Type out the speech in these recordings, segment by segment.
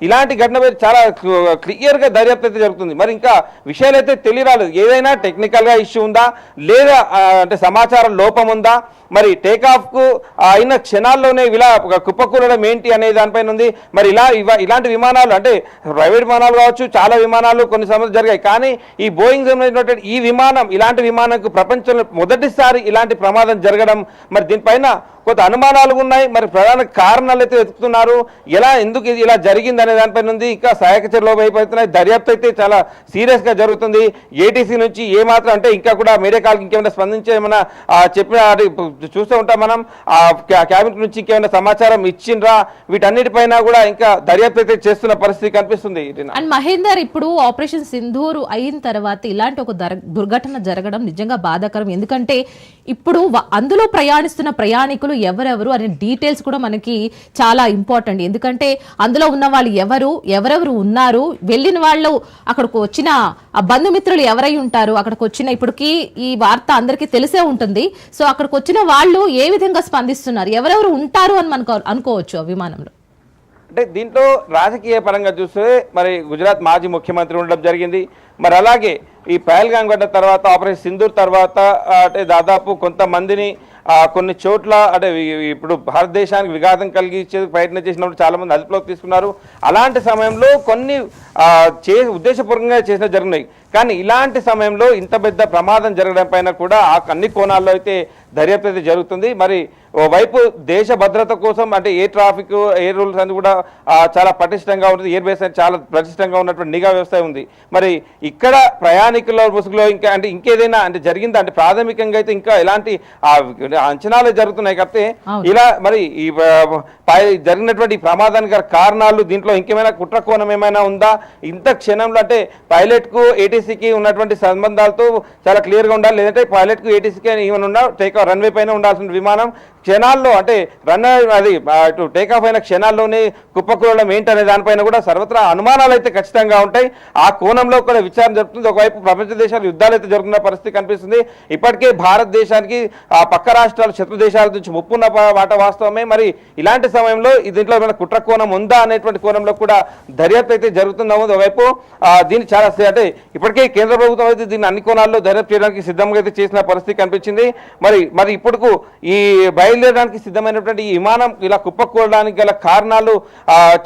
ఇలాంటి ఘటన చాలా క్లియర్గా దర్యాప్తు అయితే జరుగుతుంది. మరి ఇంకా విషయాలు అయితే తెలియరాలేదు. ఏదైనా టెక్నికల్గా ఇష్యూ ఉందా లేదా అంటే సమాచారం లోపం ఉందా, మరి టేకాఫ్కు అయిన క్షణాల్లోనే ఇలా కుప్పకూలడం ఏంటి అనే దానిపైన ఉంది. మరి ఇలాంటి విమానాలు అంటే ప్రైవేట్ విమానాలు కావచ్చు, చాలా విమానాలు కొన్ని సమస్యలు జరిగాయి. కానీ ఈ బోయింగ్ సంబంధించినటువంటి ఈ విమానం, ఇలాంటి విమానంకు ప్రపంచంలో మొదటిసారి ఇలాంటి ప్రమాదం జరగడం, మరి దీనిపైన కొంత అనుమానాలు ఉన్నాయి. మరి ప్రధాన కారణాలు అయితే వెతుకుతున్నారు. ఎందుకు ఇది ఇలా జరిగింది అనే దానిపైన ఉంది. ఇంకా సహాయక చర్యలు వైపుతున్నాయి. దర్యాప్తు అయితే చాలా సీరియస్గా జరుగుతుంది. ఏటీసీ నుంచి ఏమాత్రం అంటే ఇంకా కూడా మీడియా కాల్కి ఇంకేమైనా స్పందించే ఏమైనా చెప్పిన చూస్తూ ఉంటాం మనం. క్యాబినెట్ నుంచి ఇంకేమైనా సమాచారం ఇచ్చిండ్రా, వీటన్నిటిపైన కూడా ఇంకా దర్యాప్తు అయితే చేస్తున్న పరిస్థితి కనిపిస్తుంది. అండ్ మహేందర్, ఇప్పుడు ఆపరేషన్ సింధూర్ అయిన తర్వాత ఇలాంటి ఒక దుర్ఘటన జరగడం నిజంగా బాధాకరం. ఎందుకంటే ఇప్పుడు అందులో ప్రయాణిస్తున్న ప్రయాణికులు ఎవరెవరు అనే డీటెయిల్స్ కూడా మనకి చాలా ఇంపార్టెంట్. ఎందుకంటే అందులో ఉన్న వాళ్ళు ఎవరెవరు ఉన్నారు, వెళ్ళిన వాళ్ళు అక్కడికి వచ్చిన ఆ బంధుమిత్రులు ఎవరై ఉంటారు, అక్కడికి వచ్చిన ఇప్పటికి ఈ వార్త అందరికీ తెలిసే ఉంటుంది. సో అక్కడికి వచ్చిన వాళ్ళు ఏ విధంగా స్పందిస్తున్నారు, ఎవరెవరు ఉంటారు అని మనకు అనుకోవచ్చు ఆ విమానంలో. అంటే దీంట్లో రాజకీయ పరంగా చూస్తే మరి గుజరాత్ మాజీ ముఖ్యమంత్రి ఉండడం జరిగింది. మరి అలాగే ఈ పహల్గాం ఘటన తర్వాత ఆపరేషన్ సింధూర్ తర్వాత అంటే దాదాపు కొంతమందిని కొన్ని చోట్ల అంటే ఇప్పుడు భారతదేశానికి విఘాతం కలిగించేందుకు ప్రయత్నం చేసినప్పుడు చాలామంది అదుపులోకి తీసుకున్నారు. అలాంటి సమయంలో కొన్ని ఉద్దేశపూర్వకంగా చేసిన జరిగినాయి. కానీ ఇలాంటి సమయంలో ఇంత పెద్ద ప్రమాదం జరగడం పైన కూడా అన్ని కోణాల్లో అయితే దర్యాప్తు అయితే జరుగుతుంది. మరి ఓవైపు దేశ భద్రత కోసం అంటే ఎయిర్ ట్రాఫిక్, ఎయిర్ రూల్స్ అని కూడా చాలా పటిష్టంగా ఉంటుంది. ఎయిర్ బేస్ అని చాలా పటిష్టంగా ఉన్నటువంటి నిఘా వ్యవస్థ ఉంది. మరి ఇక్కడ ప్రయాణికుల ముసుగులో ఇంకేదైనా అంటే జరిగిందా అంటే ప్రాథమికంగా అయితే ఇంకా ఎలాంటి అంచనాలు జరుగుతున్నాయి. కాకపోతే ఇలా మరి ఈ జరిగినటువంటి ప్రమాదానికి కారణాలు, దీంట్లో ఇంకేమైనా కుట్ర కోణం ఏమైనా ఉందా, ఇంత క్షణంలో అంటే పైలట్కు ఏటీసీకి ఉన్నటువంటి సంబంధాలతో చాలా క్లియర్గా ఉండాలి. లేదంటే పైలట్కు ఏటీసీకి ఏమైనా ఉన్నా రన్వే పైన ఉండాల్సిన విమానం క్షణాల్లో అంటే అది టేకాఫ్ అయిన క్షణాల్లోనే కుప్పకూలడం ఏంటనే దానిపైన కూడా సర్వత్రా అనుమానాలు అయితే ఖచ్చితంగా ఉంటాయి. ఆ కోణంలో కూడా విచారణ జరుగుతుంది. ఒకవైపు ప్రపంచ దేశాలు యుద్ధాలు అయితే జరుగుతున్న పరిస్థితి కనిపిస్తుంది. ఇప్పటికే భారతదేశానికి పక్క రాష్ట్రాలు శత్రు దేశాల నుంచి ముప్పున్న మాట వాస్తవమే. మరి ఇలాంటి సమయంలో దీంట్లో ఏమైనా కుట్ర కోణం ఉందా అనేటువంటి కోణంలో కూడా దర్యాప్తు అయితే జరుగుతుందా. ఒకవైపు దీన్ని చాలా అంటే ఇప్పటికే కేంద్ర ప్రభుత్వం అయితే దీన్ని అన్ని కోణాల్లో దర్యాప్తు చేయడానికి సిద్ధంగా అయితే చేసిన పరిస్థితి కనిపించింది. మరి ఇప్పుడు ఈ బయలుదేరడానికి సిద్ధమైనటువంటి ఈ విమానం ఇలా కుప్పకూలడానికి గల కారణాలు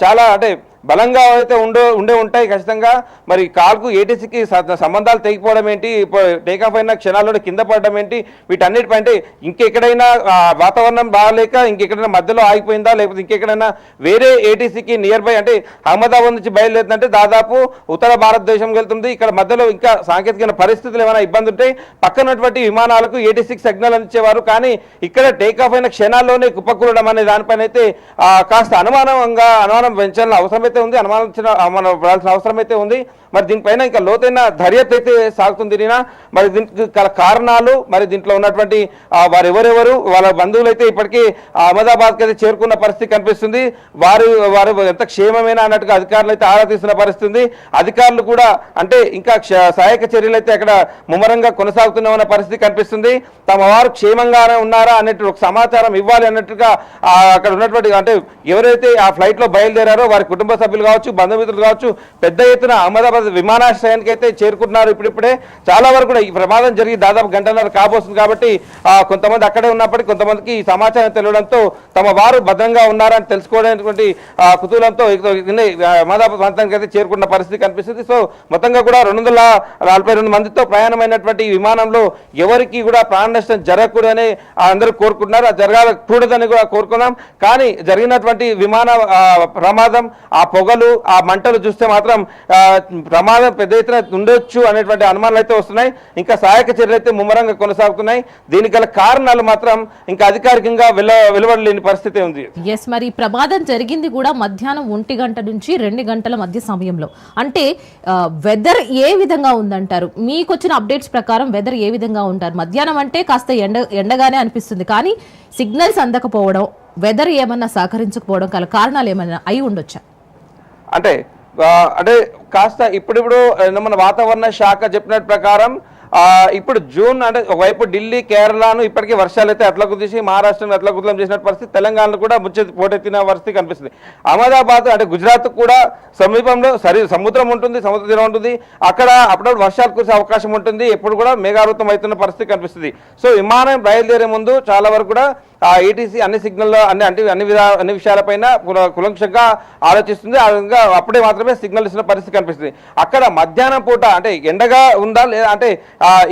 చాలా అంటే బలంగా అయితే ఉండే ఉంటాయి ఖచ్చితంగా. మరి కాల్కు ఏటీసీకి సంబంధాలు తెగిపోవడం ఏంటి, టేకాఫ్ అయిన క్షణాల్లోనే కింద పడడం ఏంటి, వీటన్నిటిపై ఇంకెక్కడైనా వాతావరణం బాగాలేక ఇంకెక్కడైనా మధ్యలో ఆగిపోయిందా, లేకపోతే ఇంకెక్కడైనా వేరే ఏటీసీకి నియర్ బై అంటే అహ్మదాబాద్ నుంచి బయలుదేరుతుందంటే దాదాపు ఉత్తర భారతదేశం వెళ్తుంది. ఇక్కడ మధ్యలో ఇంకా సాంకేతిక పరిస్థితులు ఏమైనా ఇబ్బంది ఉంటాయి. పక్కనటువంటి విమానాలకు ఏటీసీకి సిగ్నల్ అందించేవారు. కానీ ఇక్కడ టేకాఫ్ అయిన క్షణాల్లోనే కుప్పకూలడం అనే దానిపైన అయితే కాస్త అనుమానం పెంచాలని అవసరం ఉంది, అనుమానించాల్సిన అవసరం అయితే ఉంది. మరి దీనిపైన ఇంకా లోతైన దర్యాప్తు అయితే సాగుతుంది. మరి దీనికి కారణాలు, మరి దీంట్లో ఉన్నటువంటి వారెవరెవరు, వాళ్ళ బంధువులు అయితే ఇప్పటికీ అహ్మదాబాద్కి అయితే చేరుకున్న పరిస్థితి కనిపిస్తుంది. వారు ఎంత క్షేమమైన అన్నట్టుగా అధికారులు అయితే ఆరా తీస్తున్న పరిస్థితి. అధికారులు కూడా అంటే ఇంకా సహాయక చర్యలు అయితే అక్కడ ముమ్మరంగా కొనసాగుతున్న పరిస్థితి కనిపిస్తుంది. తమ వారు క్షేమంగానే ఉన్నారా అన్నట్టు ఒక సమాచారం ఇవ్వాలి అన్నట్టుగా అక్కడ ఉన్నటువంటి అంటే ఎవరైతే ఆ ఫ్లైట్ లో బయలుదేరారో వారి కుటుంబ సభ్యులు కావచ్చు, బంధుమిత్రులు కావచ్చు, పెద్ద ఎత్తున అహ్మదాబాద్ విమానాశ్రయానికి అయితే చేరుకుంటున్నారు. ఇప్పుడిప్పుడే చాలా వరకు కూడా ఈ ప్రమాదం జరిగి దాదాపు గంటన్నర కాబోతుంది. కాబట్టి కొంతమంది అక్కడే ఉన్నప్పటికీ కొంతమందికి ఈ సమాచారం తెలియడంతో తమ వారు భద్రంగా ఉన్నారని తెలుసుకోవడానికి కుతూహలంతో అహ్మదాబాద్ ప్రాంతానికి అయితే చేరుకున్న పరిస్థితి కనిపిస్తుంది. సో మొత్తంగా కూడా 242 మందితో ప్రయాణమైనటువంటి ఈ విమానంలో ఎవరికి కూడా ప్రాణ నష్టం జరగకూడదని అందరూ కోరుకుంటున్నారు. అది జరగకూడదని కూడా కోరుకున్నాం. కానీ జరిగినటువంటి విమాన ప్రమాదం, ఆ పొగలు, ఆ మంటలు చూస్తే మాత్రం ప్రమాదం పెద్ద ఎత్తున ఉండొచ్చు అనేటువంటి అనుమానాలు అయితే వస్తున్నాయి. ఇంకా సహాయక చర్యలు అయితే ముమ్మరంగా కొనసాగుతున్నాయి. దీనికి గల కారణాలు మాత్రం ఇంకా అధికారికంగా వెలువడలేని పరిస్థితి ఉంది. ఎస్, మరి ప్రమాదం జరిగింది కూడా మధ్యాహ్నం 1 గంట నుంచి 2 గంటల మధ్య సమయంలో. అంటే వెదర్ ఏ విధంగా ఉందంటారు? మీకు వచ్చిన అప్డేట్స్ ప్రకారం వెదర్ ఏ విధంగా ఉంటారు? మధ్యాహ్నం అంటే కాస్త ఎండగానే అనిపిస్తుంది, కానీ సిగ్నల్స్ అందకపోవడం, వెదర్ ఏమన్నా సహకరించకపోవడం గల కారణాలు ఏమన్నా అయి ఉండొచ్చా? అంటే కాస్త ఇప్పుడు మన వాతావరణ శాఖ చెప్పినట్టు ప్రకారం ఇప్పుడు జూన్ అంటే ఒకవైపు ఢిల్లీ కేరళను ఇప్పటికీ వర్షాలు అయితే అట్లకు తీసి మహారాష్ట్రను అట్లకుతలం చేసిన పరిస్థితి, తెలంగాణలో కూడా పోటెత్తిన పరిస్థితి కనిపిస్తుంది. అహ్మదాబాద్ అంటే గుజరాత్ కూడా సమీపంలో సముద్రం ఉంటుంది, సముద్ర తీరం ఉంటుంది, అక్కడ అప్పుడప్పుడు వర్షాలు కురిసే అవకాశం ఉంటుంది, ఎప్పుడు కూడా మేఘావృతం అవుతున్న పరిస్థితి కనిపిస్తుంది. సో విమానం బయలుదేరే ముందు చాలా వరకు కూడా ఏటీసీ అన్ని సిగ్నల్ అన్ని విషయాలపైన కులంక్షంగా ఆలోచిస్తుంది. ఆ విధంగా అప్పుడే మాత్రమే సిగ్నల్ ఇస్తున్న పరిస్థితి కనిపిస్తుంది. అక్కడ మధ్యాహ్నం పూట అంటే ఎండగా ఉందా లేదా అంటే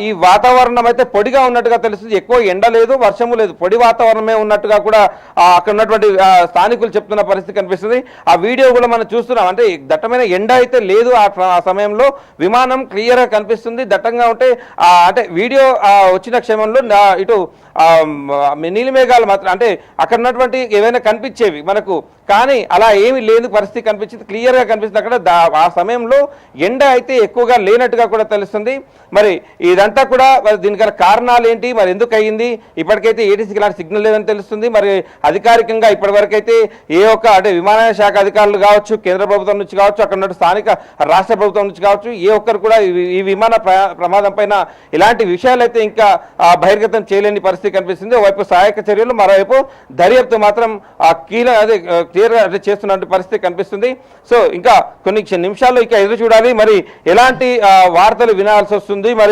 ఈ వాతావరణం అయితే పొడిగా ఉన్నట్టుగా తెలుస్తుంది. ఎక్కువ ఎండ లేదు, వర్షము లేదు, పొడి వాతావరణమే ఉన్నట్టుగా కూడా అక్కడ ఉన్నటువంటి స్థానికులు చెప్తున్న పరిస్థితి కనిపిస్తుంది. ఆ వీడియో కూడా మనం చూస్తున్నాం. అంటే దట్టమైన ఎండ అయితే లేదు ఆ సమయంలో, విమానం క్లియర్ గా కనిపిస్తుంది. దట్టంగా ఉంటే అంటే వీడియో వచ్చిన క్షమంలో ఇటు నీలిమేఘాలు మాత్రం అంటే అక్కడ ఉన్నటువంటి ఏవైనా కనిపించేవి మనకు, కానీ అలా ఏమీ లేని పరిస్థితి కనిపించింది, క్లియర్ గా కనిపిస్తుంది. అక్కడ ఆ సమయంలో ఎండ అయితే ఎక్కువగా లేనట్టుగా కూడా తెలుస్తుంది. మరి ఇదంతా కూడా దీనికి కారణాలు ఏంటి, మరి ఎందుకు అయ్యింది, ఇప్పటికైతే ఏటీసీకి ఇలాంటి సిగ్నల్ లేదని తెలుస్తుంది. మరి అధికారికంగా ఇప్పటివరకైతే అంటే విమానయాన శాఖ అధికారులు కావచ్చు, కేంద్ర ప్రభుత్వం నుంచి కావచ్చు, అక్కడ ఉన్న స్థానిక రాష్ట్ర ప్రభుత్వం నుంచి కావచ్చు, ఏ ఒక్కరు కూడా ఈ విమాన ప్రమాదం పైన ఇలాంటి విషయాలు అయితే ఇంకా బహిర్గతం చేయలేని పరిస్థితి కనిపిస్తుంది. ఒకవైపు సహాయక చర్యలు, మరోవైపు దర్యాప్తు మాత్రం క్లియర్ గా చేస్తున్న పరిస్థితి కనిపిస్తుంది. సో ఇంకా కొన్ని నిమిషాల్లో ఇంకా ఎదురు చూడాలి మరి ఎలాంటి వార్తలు వినాల్సి వస్తుంది. మరి